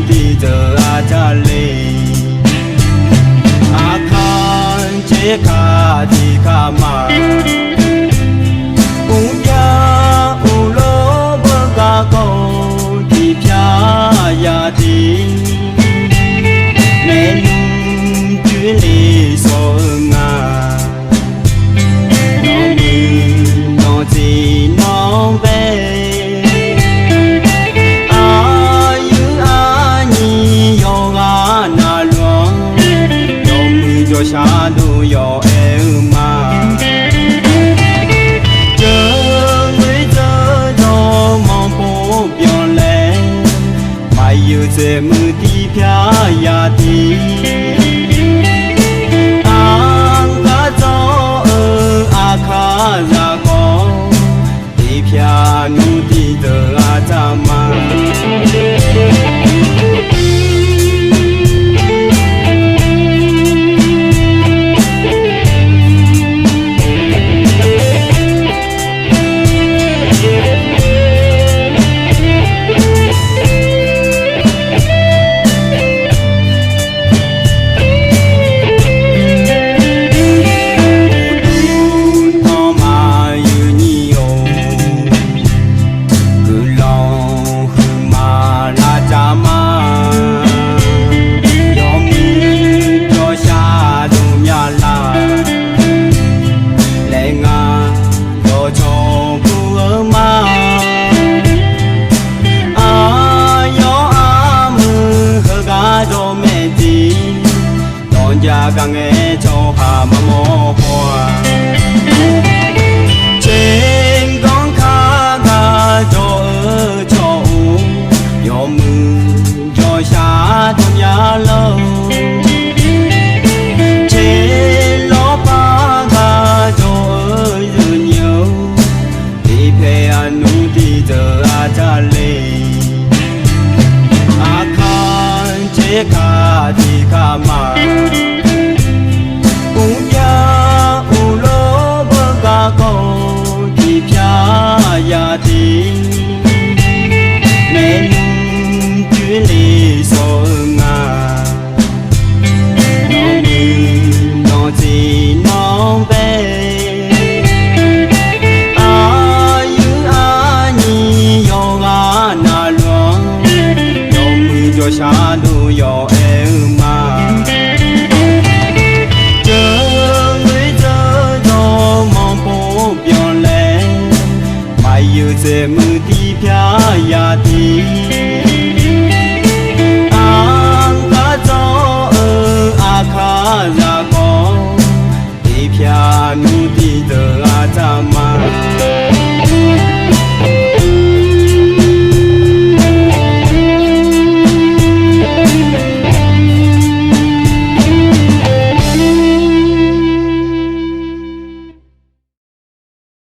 đi giờ cha lê khan chế kha thì kha mà u lô bơ ca câu thì pia ya thì nên chuyến đi so ngà nó chỉ nó về cho xa đu yo em mà chờ người chờ cho mong phố biểu lệ mai yêu sẽ mưa đi phía ya đi ang cả gió kha ra có đi phía nu đi từ cha mà ca nghe cho hà mà mô hoa trên con kha ga cho yo mưa yo xa trong nhà lâu trên ló pa ga cho dư nhiều đi về nu đi giờ cha lê khan chế kha thì kha mà u lô bơ ca câu thì pia ya thì nên chuyến đi so ngà nó chỉ nó về yo na luang yo mưa cho xa đu yo em mà yêu sẽ mưa đi phía ya đi ang cả gió kha ra có đi phía nu đi giờ